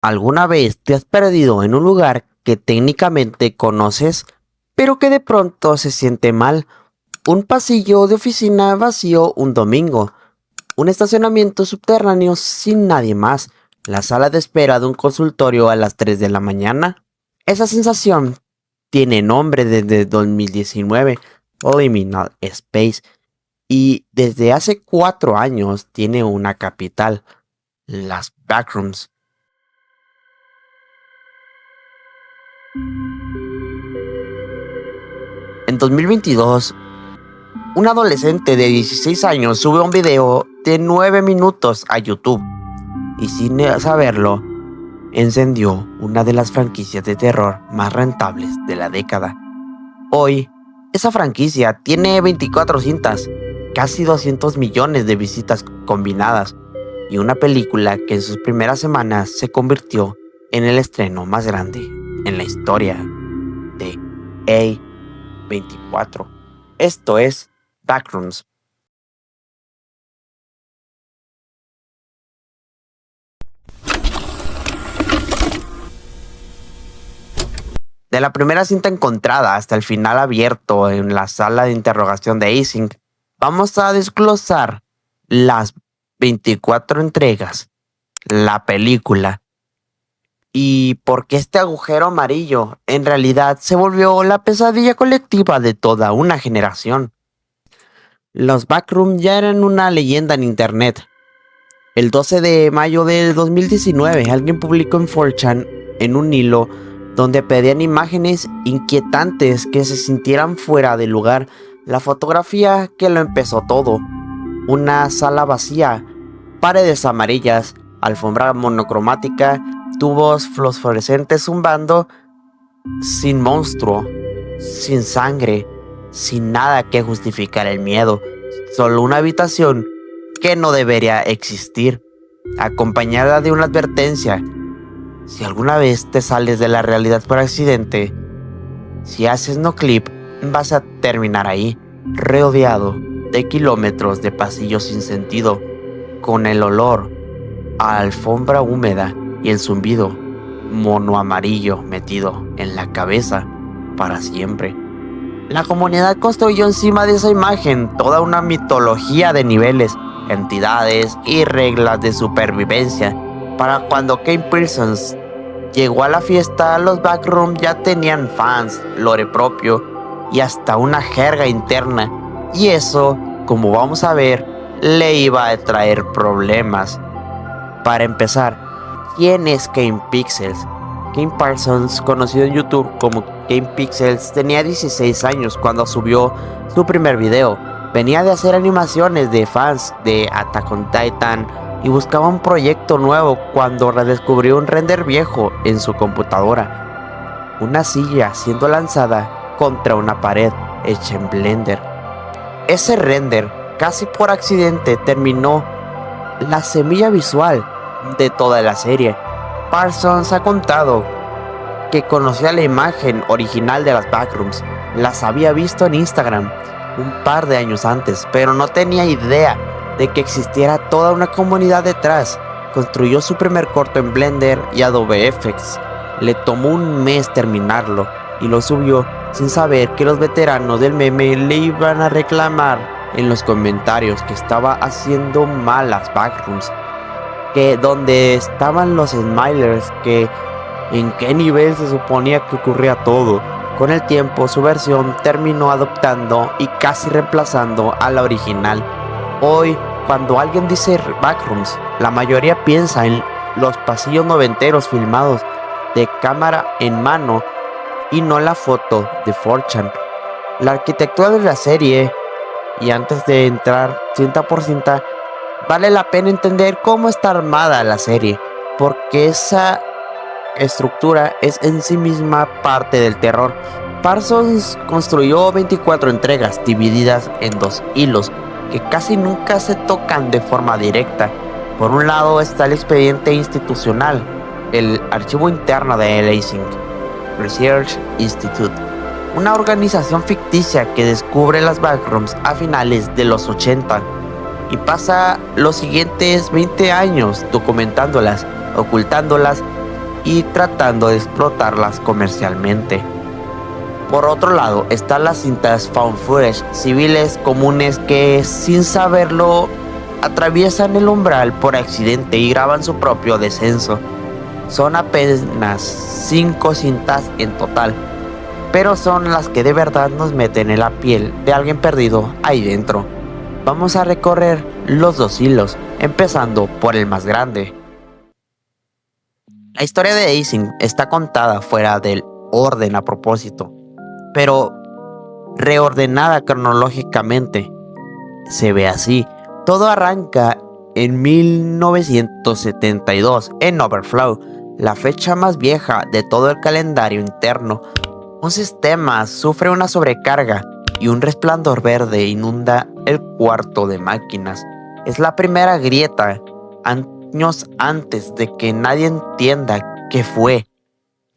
¿Alguna vez te has perdido en un lugar que técnicamente conoces, pero que de pronto se siente mal? Un pasillo de oficina vacío un domingo, un estacionamiento subterráneo sin nadie más, la sala de espera de un consultorio a las 3 de la mañana. Esa sensación tiene nombre desde 2019, Liminal Space, y desde hace 4 años tiene una capital, las Backrooms. En 2022, un adolescente de 16 años sube un video de 9 minutos a YouTube y sin saberlo, encendió una de las franquicias de terror más rentables de la década. Hoy, esa franquicia tiene 24 cintas, casi 200 millones de visitas combinadas y una película que en sus primeras semanas se convirtió en el estreno más grande en la historia de A24. Esto es Backrooms. De la primera cinta encontrada hasta el final abierto en la sala de interrogación de Ising, vamos a desglosar las 24 entregas, la película y por qué este agujero amarillo en realidad se volvió la pesadilla colectiva de toda una generación. Los Backrooms ya eran una leyenda en internet. El 12 de mayo del 2019 alguien publicó en 4chan en un hilo donde pedían imágenes inquietantes que se sintieran fuera de lugar, la fotografía que lo empezó todo. Una sala vacía, paredes amarillas, alfombra monocromática, tubos fluorescentes zumbando, sin monstruo, sin sangre, sin nada que justificar el miedo, solo una habitación que no debería existir, acompañada de una advertencia. Si alguna vez te sales de la realidad por accidente, si haces no clip, vas a terminar ahí, rodeado de kilómetros de pasillos sin sentido, con el olor a alfombra húmeda y el zumbido mono amarillo metido en la cabeza para siempre. La comunidad construyó encima de esa imagen toda una mitología de niveles, entidades y reglas de supervivencia. Para cuando Kane Parsons llegó a la fiesta, los Backrooms ya tenían fans, lore propio y hasta una jerga interna. Y eso, como vamos a ver, le iba a traer problemas. Para empezar, ¿quién es Kane Pixels? Kane Parsons, conocido en YouTube como Kane Pixels, tenía 16 años cuando subió su primer video. Venía de hacer animaciones de fans de Attack on Titan y buscaba un proyecto nuevo cuando redescubrió un render viejo en su computadora. Una silla siendo lanzada contra una pared hecha en Blender. Ese render, casi por accidente, terminó la semilla visual de toda la serie. Parsons ha contado que conocía la imagen original de las Backrooms, las había visto en Instagram un par de años antes, pero no tenía idea de que existiera toda una comunidad detrás. Construyó su primer corto en Blender y Adobe FX. Le tomó un mes terminarlo y lo subió sin saber que los veteranos del meme le iban a reclamar en los comentarios que estaba haciendo mal las Backrooms, que donde estaban los smilers, que en qué nivel se suponía que ocurría todo. Con el tiempo su versión terminó adoptando y casi reemplazando a la original. Hoy, cuando alguien dice Backrooms, la mayoría piensa en los pasillos noventeros filmados de cámara en mano y no la foto de 4chan. La arquitectura de la serie, y antes de entrar cinta por cinta, vale la pena entender cómo está armada la serie, porque esa estructura es en sí misma parte del terror. Parsons construyó 24 entregas divididas en dos hilos que casi nunca se tocan de forma directa. Por un lado está el expediente institucional, el archivo interno de Leasing Research Institute, una organización ficticia que descubre las Backrooms a finales de los 80 y pasa los siguientes 20 años documentándolas, ocultándolas y tratando de explotarlas comercialmente. Por otro lado, están las cintas found footage civiles comunes que, sin saberlo, atraviesan el umbral por accidente y graban su propio descenso. Son apenas 5 cintas en total, pero son las que de verdad nos meten en la piel de alguien perdido ahí dentro. Vamos a recorrer los 2 hilos, empezando por el más grande. La historia de Asing está contada fuera del orden a propósito, pero reordenada cronológicamente. Se ve así. Todo arranca en 1972 en Overflow, la fecha más vieja de todo el calendario interno. Un sistema sufre una sobrecarga y un resplandor verde inunda el cuarto de máquinas. Es la primera grieta, años antes de que nadie entienda qué fue.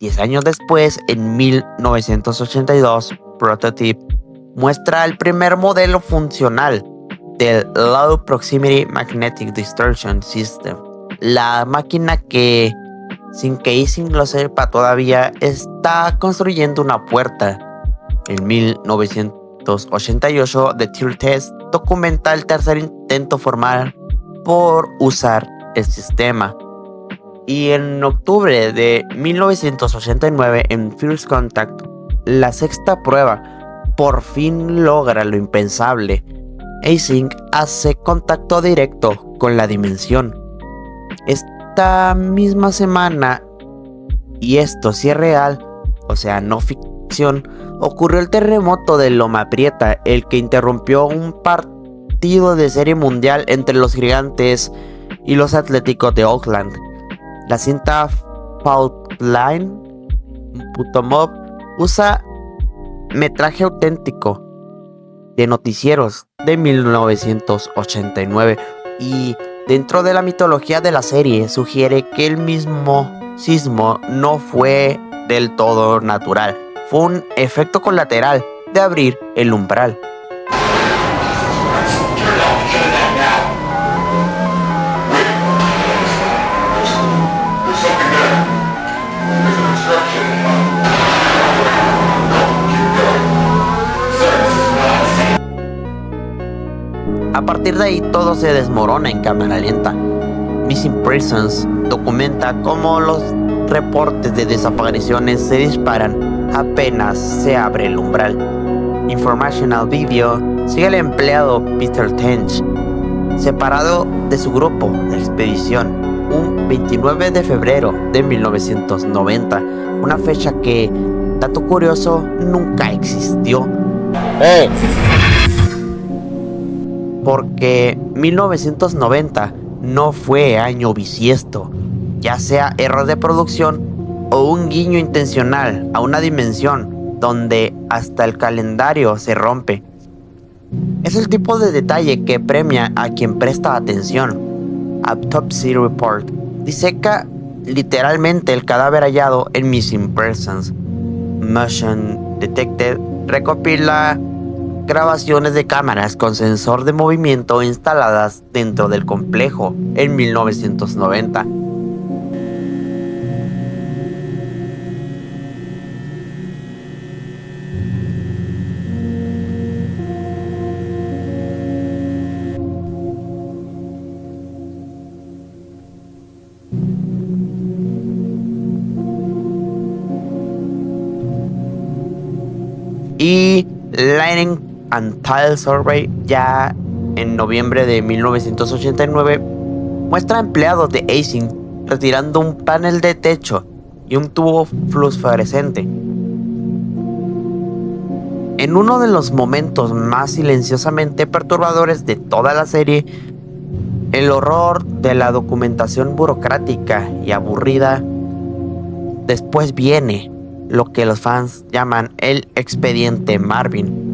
10 años después, en 1982, Prototype muestra el primer modelo funcional del Low Proximity Magnetic Distortion System. La máquina que, sin que Ising lo sepa todavía, está construyendo una puerta. En 1988, The Tear Test documenta el tercer intento formal por usar el sistema. Y en octubre de 1989, en First Contact, la sexta prueba, por fin logra lo impensable. Asing hace contacto directo con la dimensión. Esta misma semana, y esto sí es real, o sea no ficción, ocurrió el terremoto de Loma Prieta, el que interrumpió un partido de serie mundial entre los Gigantes y los Atléticos de Oakland. La cinta Fault Line Putomob usa metraje auténtico de noticieros de 1989 y dentro de la mitología de la serie sugiere que el mismo sismo no fue del todo natural, fue un efecto colateral de abrir el umbral. A partir de ahí todo se desmorona en cámara lenta. Missing Persons documenta cómo los reportes de desapariciones se disparan apenas se abre el umbral. Informational Video sigue al empleado Peter Tench, separado de su grupo de expedición, un 29 de febrero de 1990, una fecha que, dato curioso, nunca existió. Porque 1990 no fue año bisiesto, ya sea error de producción o un guiño intencional a una dimensión donde hasta el calendario se rompe. Es el tipo de detalle que premia a quien presta atención. Autopsy Report diseca literalmente el cadáver hallado en Missing Persons. Motion Detected recopila grabaciones de cámaras con sensor de movimiento instaladas dentro del complejo en 1990. Y Lightning and Tile Survey, ya en noviembre de 1989, muestra a empleados de Asing retirando un panel de techo y un tubo fluorescente. En uno de los momentos más silenciosamente perturbadores de toda la serie, el horror de la documentación burocrática y aburrida, después viene lo que los fans llaman el expediente Marvin.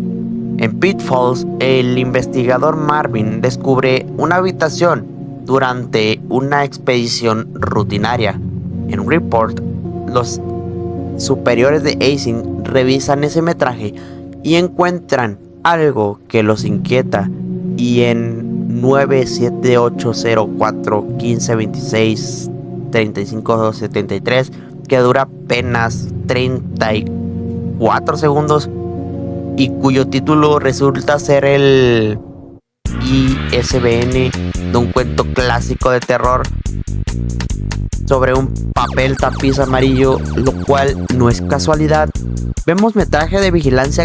En Pitfalls, el investigador Marvin descubre una habitación durante una expedición rutinaria. En Report, los superiores de Asing revisan ese metraje y encuentran algo que los inquieta, y en 978041526 3573, que dura apenas 34 segundos y cuyo título resulta ser el ISBN de un cuento clásico de terror sobre un papel tapiz amarillo, lo cual no es casualidad. Vemos metraje de vigilancia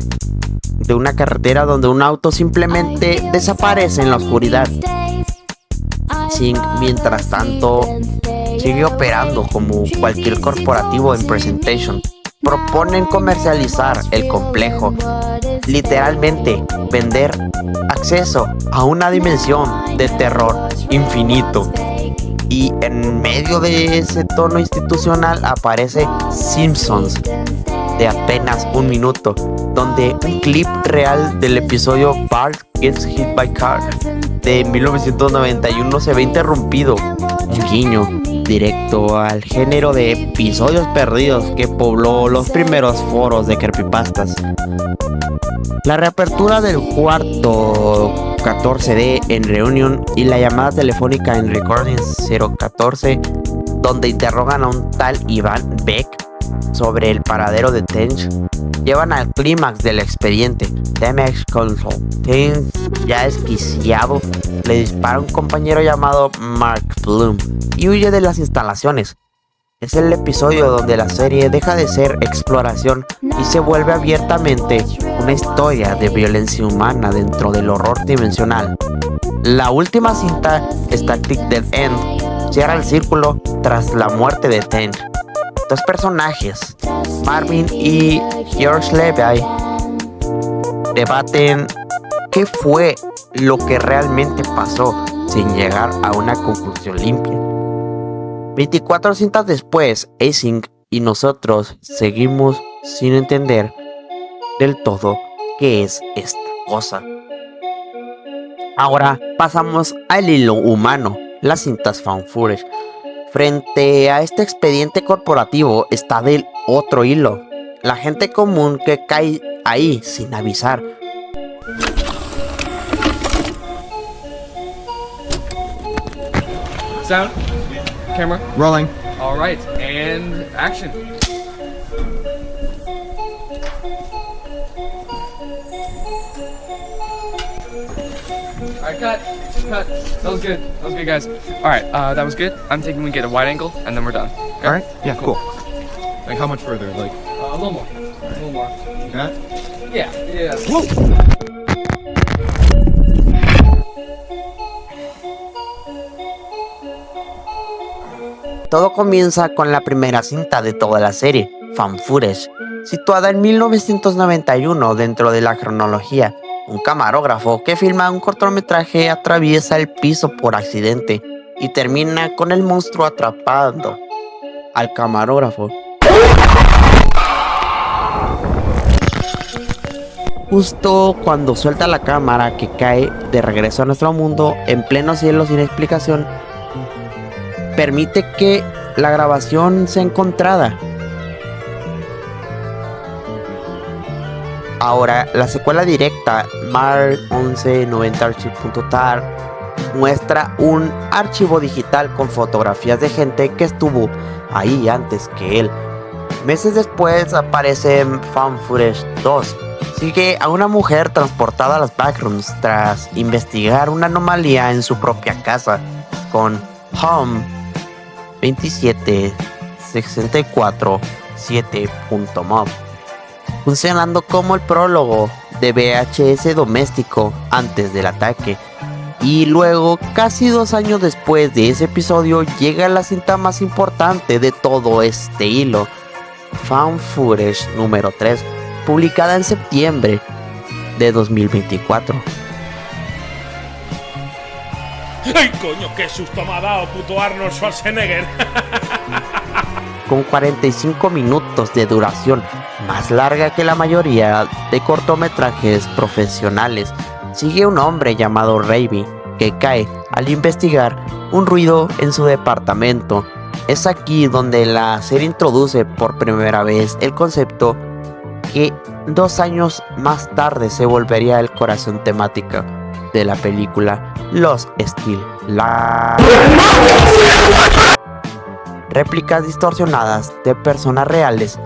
de una carretera donde un auto simplemente desaparece en la oscuridad. Sing, mientras tanto, sigue operando como cualquier corporativo en Presentation. Proponen comercializar el complejo, literalmente vender acceso a una dimensión de terror infinito. Y en medio de ese tono institucional aparece Simpsons de apenas un minuto, donde un clip real del episodio Bart Gets Hit by Car de 1991 se ve interrumpido, un guiño directo al género de episodios perdidos que pobló los primeros foros de creepypastas. La reapertura del cuarto 14D en Reunion y la llamada telefónica en Recordings 014, donde interrogan a un tal Ivan Beck sobre el paradero de Tench, llevan al clímax del expediente. Demex Console, Tench, ya desquiciado, le dispara a un compañero llamado Mark Bloom y huye de las instalaciones. Es el episodio donde la serie deja de ser exploración y se vuelve abiertamente una historia de violencia humana dentro del horror dimensional. La última cinta, Static Dead End, cierra el círculo tras la muerte de Tench. Dos personajes, Marvin y George Levy, debaten qué fue lo que realmente pasó sin llegar a una conclusión limpia. 24 cintas después, Ising y nosotros seguimos sin entender del todo qué es esta cosa. Ahora pasamos al hilo humano, las cintas found footage. Frente a este expediente corporativo está del otro hilo, la gente común que cae ahí sin avisar. Sound, camera, Rolling. all right, and action. All right, cut. That was good. Guys. All right, that was good. I'm thinking we get a wide angle, and then we're done. Okay? All right. Yeah. Cool. Like how much further? Like A little more. A little more. that? Yeah. Todo comienza con la primera cinta de toda la serie, found footage, situada en 1991 dentro de la cronología. Un camarógrafo que filma un cortometraje atraviesa el piso por accidente y termina con el monstruo atrapando al camarógrafo. Justo cuando suelta la cámara, que cae de regreso a nuestro mundo en pleno cielo sin explicación, permite que la grabación sea encontrada. Ahora, la secuela directa, Mar 1190 Archive.tar, muestra un archivo digital con fotografías de gente que estuvo ahí antes que él. Meses después aparece Found Footage 2. Sigue a una mujer transportada a las backrooms tras investigar una anomalía en su propia casa con Home 27647.mob, funcionando como el prólogo de VHS doméstico antes del ataque. Y luego, casi 2 años después de ese episodio, llega la cinta más importante de todo este hilo, Found Footage número 3, publicada en septiembre de 2024. ¡Ay, coño, qué susto me ha dado, puto Arnold Schwarzenegger! Con 45 minutos de duración, más larga que la mayoría de cortometrajes profesionales, sigue un hombre llamado Raby que cae al investigar un ruido en su departamento. Es aquí donde la serie introduce por primera vez el concepto que 2 años más tarde se volvería el corazón temática de la película Lost Still Live. réplicas distorsionadas de personas reales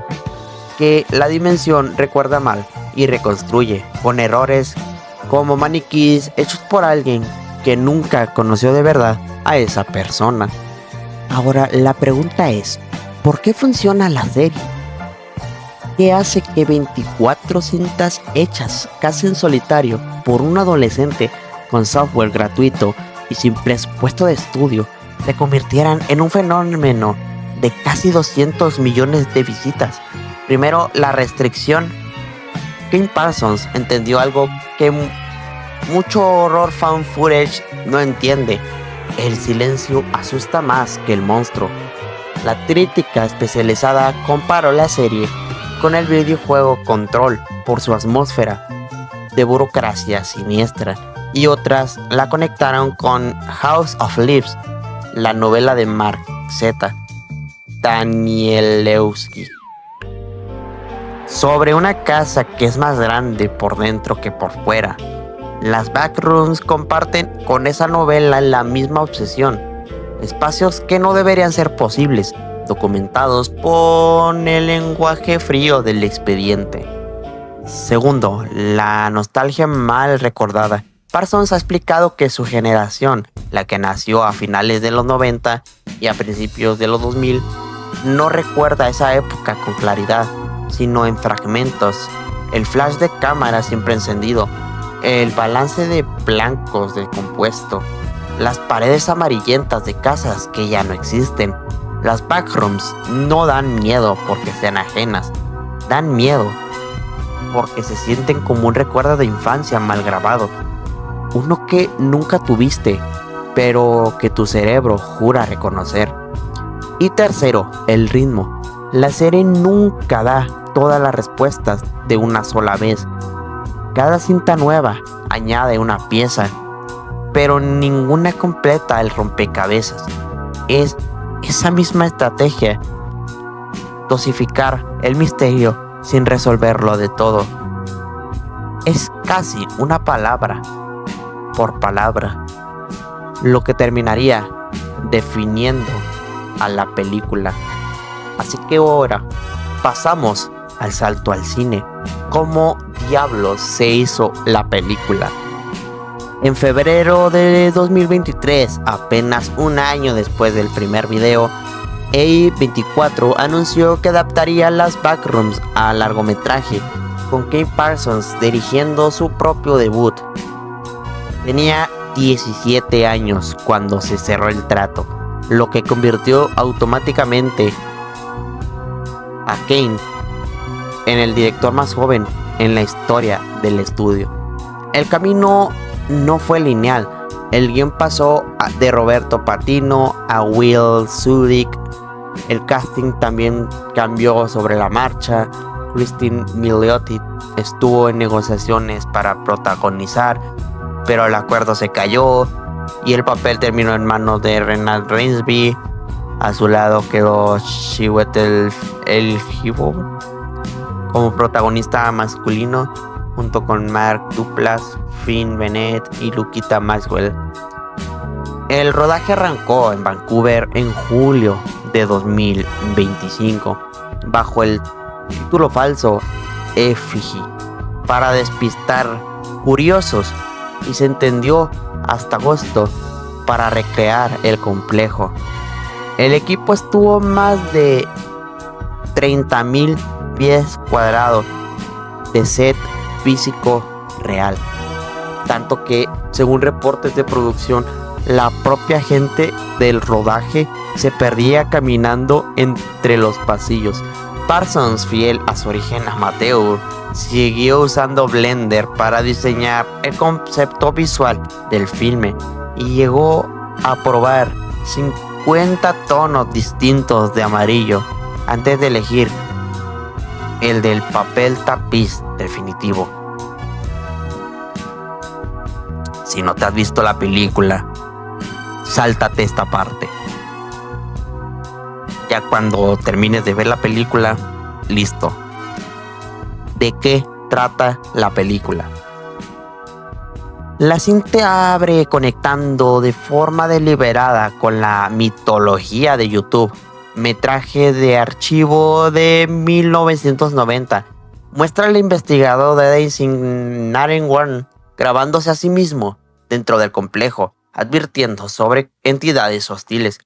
que la dimensión recuerda mal y reconstruye con errores como maniquíes hechos por alguien que nunca conoció de verdad a esa persona. Ahora la pregunta es, ¿por qué funciona la serie? ¿Qué hace que 24 cintas hechas casi en solitario por un adolescente con software gratuito y sin presupuesto de estudio se convirtieran en un fenómeno de casi 200 millones de visitas? Primero, la restricción. Kane Parsons entendió algo que mucho horror fan footage no entiende. El silencio asusta más que el monstruo. La crítica especializada comparó la serie con el videojuego Control por su atmósfera de burocracia siniestra, y otras la conectaron con House of Leaves, la novela de Mark Z. Danielewski, sobre una casa que es más grande por dentro que por fuera. Las Backrooms comparten con esa novela la misma obsesión, espacios que no deberían ser posibles, documentados por el lenguaje frío del expediente. Segundo, la nostalgia mal recordada. Parsons ha explicado que su generación, la que nació a finales de los 90 y a principios de los 2000, no recuerda esa época con claridad, sino en fragmentos. El flash de cámara siempre encendido, el balance de blancos descompuesto, las paredes amarillentas de casas que ya no existen. Las backrooms no dan miedo porque sean ajenas, dan miedo porque se sienten como un recuerdo de infancia mal grabado, uno que nunca tuviste, pero que tu cerebro jura reconocer. Y tercero, el ritmo. La serie nunca da todas las respuestas de una sola vez. Cada cinta nueva añade una pieza, pero ninguna completa el rompecabezas. Es esa misma estrategia, dosificar el misterio sin resolverlo de todo. Es casi una palabra por palabra lo que terminaría definiendo a la película. Así que ahora pasamos al salto al cine. ¿Cómo diablos se hizo la película? En febrero de 2023, apenas un año después del primer video, A24 anunció que adaptaría las Backrooms a largometraje, con Kane Parsons dirigiendo su propio debut. Tenía 17 años cuando se cerró el trato, lo que convirtió automáticamente a Kane en el director más joven en la historia del estudio. El camino no fue lineal. El guión pasó de Roberto Patino a Will Sudik. El casting también cambió sobre la marcha. Christine Milioti estuvo en negociaciones para protagonizar, pero el acuerdo se cayó y el papel terminó en manos de Renat Reinsby. A su lado quedó Chiwetel Ejiofor como protagonista masculino, junto con Mark Duplass, Finn Bennett y Lukita Maxwell. El rodaje arrancó en Vancouver en julio de 2025, bajo el título falso Effigy, para despistar curiosos, y se entendió hasta agosto para recrear el complejo. El equipo estuvo más de 30,000 pies cuadrados de set físico real, tanto que, según reportes de producción, la propia gente del rodaje se perdía caminando entre los pasillos. Parsons, fiel a su origen amateur, siguió usando Blender para diseñar el concepto visual del filme y llegó a probar 50 tonos distintos de amarillo antes de elegir el del papel tapiz definitivo. Si no te has visto la película, sáltate esta parte. Ya cuando termines de ver la película, listo. ¿De qué trata la película? La cinta abre conectando de forma deliberada con la mitología de YouTube, metraje de archivo de 1990 muestra al investigador de Ising, Nathan Warren, grabándose a sí mismo dentro del complejo, advirtiendo sobre entidades hostiles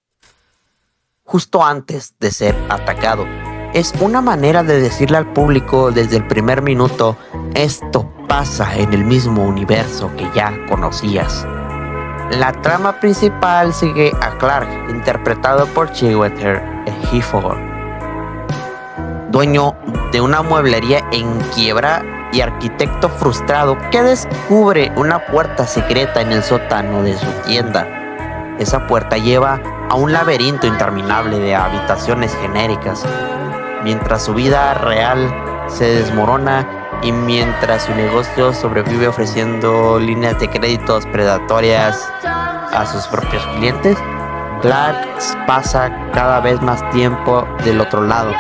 justo antes de ser atacado. Es una manera de decirle al público desde el primer minuto: esto pasa en el mismo universo que ya conocías. La trama principal sigue a Clark, interpretado por Chiwetel Ejiofor, dueño de una mueblería en quiebra y arquitecto frustrado que descubre una puerta secreta en el sótano de su tienda. Esa puerta lleva a un laberinto interminable de habitaciones genéricas, mientras su vida real se desmorona y mientras su negocio sobrevive ofreciendo líneas de créditos predatorias a sus propios clientes. Clark pasa cada vez más tiempo del otro lado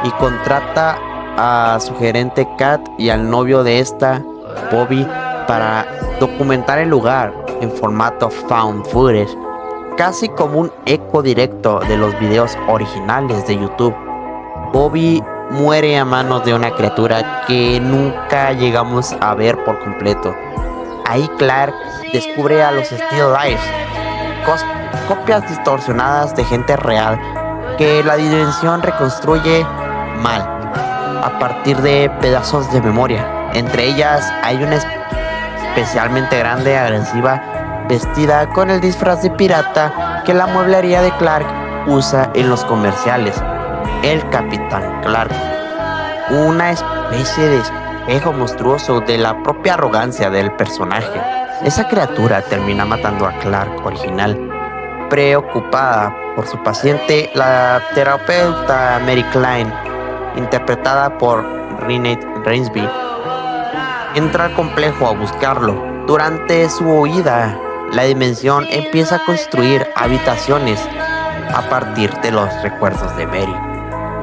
y contrata a su gerente Kat y al novio de esta, Bobby, para documentar el lugar en formato found footage, casi como un eco directo de los videos originales de YouTube. Bobby muere a manos de una criatura que nunca llegamos a ver por completo. Ahí Clark descubre a los Still Lives, copias distorsionadas de gente real que la dimensión reconstruye mal a partir de pedazos de memoria. Entre ellas hay una especialmente grande, agresiva, vestida con el disfraz de pirata que la mueblería de Clark usa en los comerciales, el Capitán Clark, una especie de espejo monstruoso de la propia arrogancia del personaje. Esa criatura termina matando a Clark original. Preocupada por su paciente, la terapeuta Mary Klein, interpretada por Renate Reinsby, entra al complejo a buscarlo. Durante su huida, la dimensión empieza a construir habitaciones a partir de los recuerdos de Mary.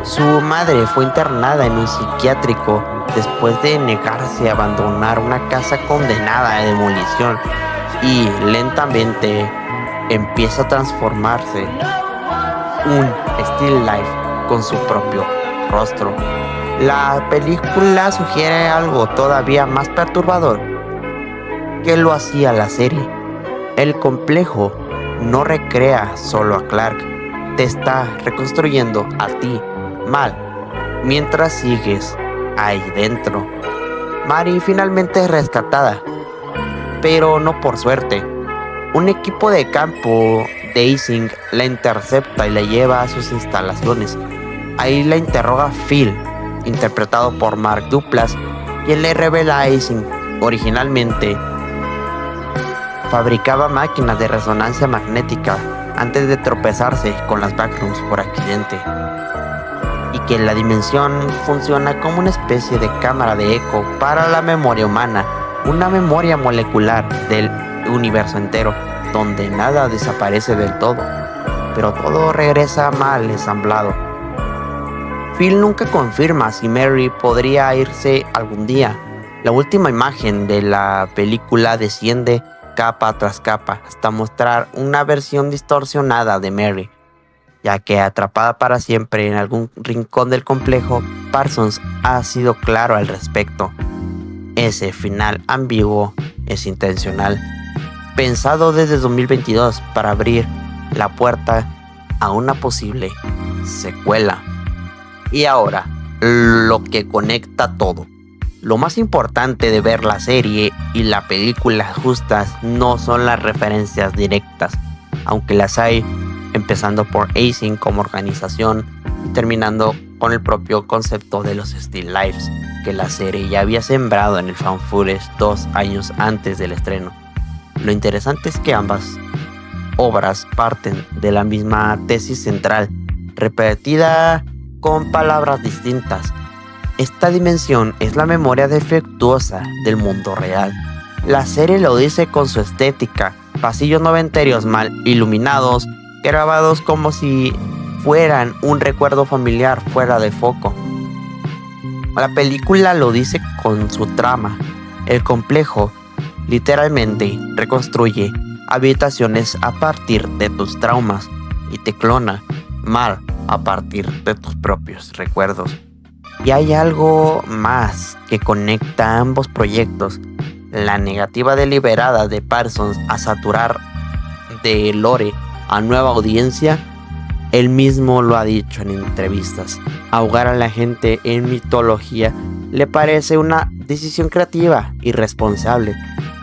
Su madre fue internada en un psiquiátrico después de negarse a abandonar una casa condenada a demolición, y lentamente empieza a transformarse un Still Life con su propio rostro. La película sugiere algo todavía más perturbador que lo hacía la serie. El complejo no recrea solo a Clark, te está reconstruyendo a ti, Mal, mientras sigues ahí dentro. Mary finalmente es rescatada, pero no por suerte. Un equipo de campo de Ising la intercepta y la lleva a sus instalaciones. Ahí la interroga Phil, interpretado por Mark Duplass, quien le revela a Ising originalmente fabricaba máquinas de resonancia magnética antes de tropezarse con las backrooms por accidente, y que la dimensión funciona como una especie de cámara de eco para la memoria humana, una memoria molecular del universo entero, donde nada desaparece del todo, pero todo regresa mal ensamblado. Phil nunca confirma si Mary podría irse algún día. La última imagen de la película desciende capa tras capa hasta mostrar una versión distorsionada de Mary, ya que atrapada para siempre en algún rincón del complejo. Parsons ha sido claro al respecto. Ese final ambiguo es intencional, pensado desde 2022 para abrir la puerta a una posible secuela. Y ahora, lo que conecta todo. Lo más importante de ver la serie y la película justas no son las referencias directas, aunque las hay, empezando por Ising como organización y terminando con el propio concepto de los Still Lives, que la serie ya había sembrado en el found footage 2 años antes del estreno. Lo interesante es que ambas obras parten de la misma tesis central, repetida con palabras distintas. Esta dimensión es la memoria defectuosa del mundo real. La serie lo dice con su estética, pasillos noventeros mal iluminados, grabados como si fueran un recuerdo familiar fuera de foco. La película lo dice con su trama. El complejo literalmente reconstruye habitaciones a partir de tus traumas y te clona. Mal a partir de tus propios recuerdos. Y hay algo más que conecta ambos proyectos: la negativa deliberada de Parsons a saturar de lore a nueva audiencia. Él mismo lo ha dicho en entrevistas: ahogar a la gente en mitología le parece una decisión creativa y responsable,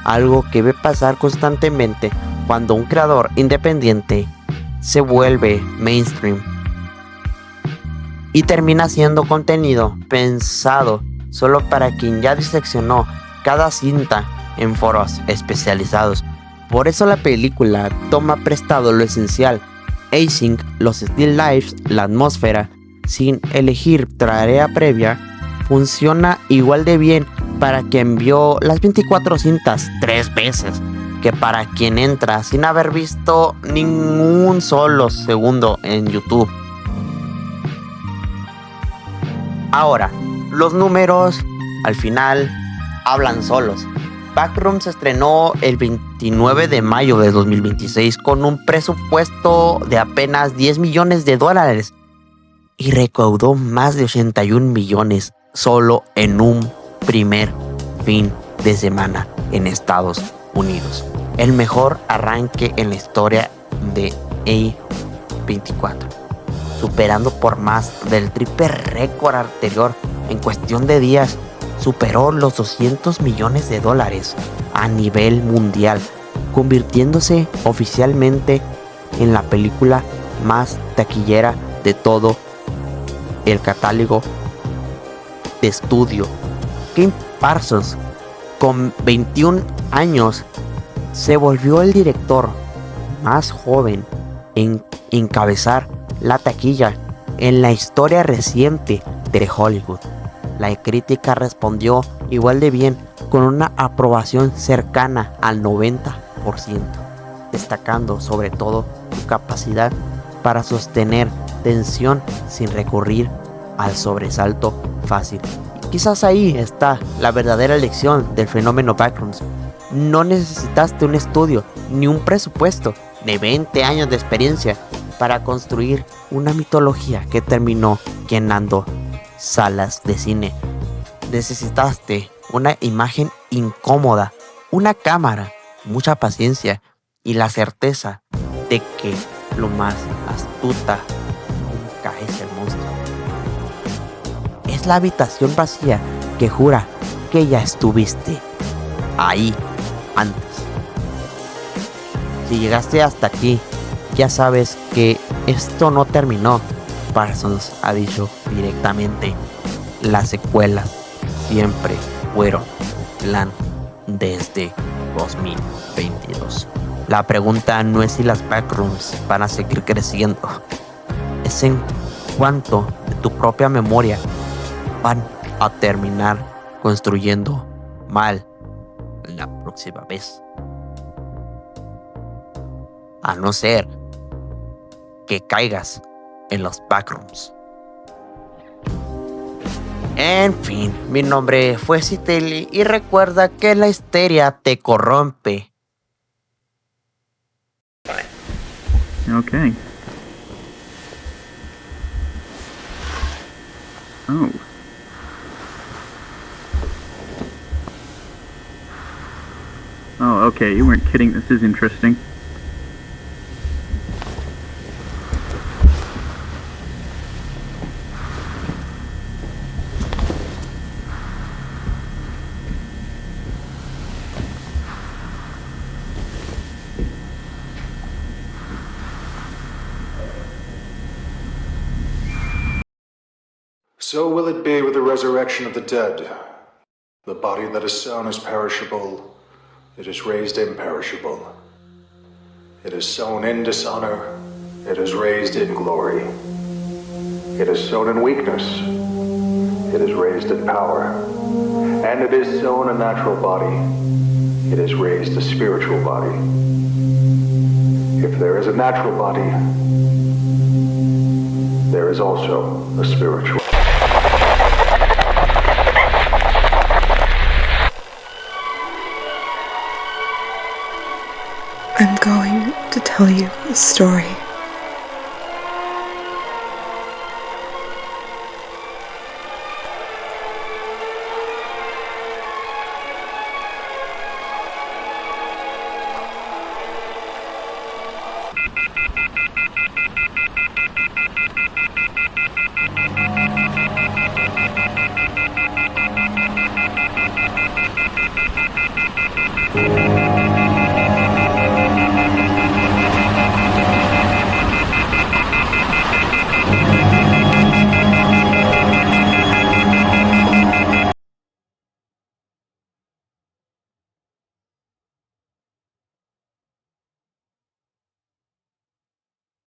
algo que ve pasar constantemente cuando un creador independiente se vuelve mainstream y termina siendo contenido pensado solo para quien ya diseccionó cada cinta en foros especializados. Por eso la película toma prestado lo esencial: async, los still lifes, la atmósfera, sin elegir tarea previa. Funciona igual de bien para quien vio las 24 cintas 3 veces que para quien entra sin haber visto ningún solo segundo en YouTube. Ahora, los números al final hablan solos. Backrooms se estrenó el 29 de mayo de 2026 con un presupuesto de apenas $10 millones y recaudó más de 81 millones solo en un primer fin de semana en Estados Unidos. El mejor arranque en la historia de A24, superando por más del triple récord anterior. En cuestión de días superó los $200 millones a nivel mundial, convirtiéndose oficialmente en la película más taquillera de todo el catálogo de estudio. Kim Parsons, con 21 años, se volvió el director más joven en encabezar la taquilla en la historia reciente de Hollywood. La crítica respondió igual de bien, con una aprobación cercana al 90%, destacando sobre todo su capacidad para sostener tensión sin recurrir al sobresalto fácil. Quizás ahí está la verdadera lección del fenómeno Backrooms. No necesitaste un estudio ni un presupuesto de 20 años de experiencia para construir una mitología que terminó llenando salas de cine. Necesitaste una imagen incómoda, una cámara, mucha paciencia y la certeza de que lo más astuta nunca es el monstruo. Es la habitación vacía que jura que ya estuviste ahí antes. Si llegaste hasta aquí, ya sabes que esto no terminó. Parsons ha dicho directamente: las secuelas siempre fueron plan desde 2022. La pregunta no es si las Backrooms van a seguir creciendo, es en cuánto de tu propia memoria van a terminar construyendo mal la próxima vez. A no ser que caigas en los Backrooms. En fin, mi nombre fue Citeli y recuerda que la histeria te corrompe. Okay. Oh. Oh, okay, you weren't kidding. This is interesting. So will it be with the resurrection of the dead. The body that is sown is perishable, it is raised imperishable. It is sown in dishonor, it is raised in glory. It is sown in weakness, it is raised in power. And it is sown a natural body, it is raised a spiritual body. If there is a natural body, there is also a spiritual. I'm going to tell you a story.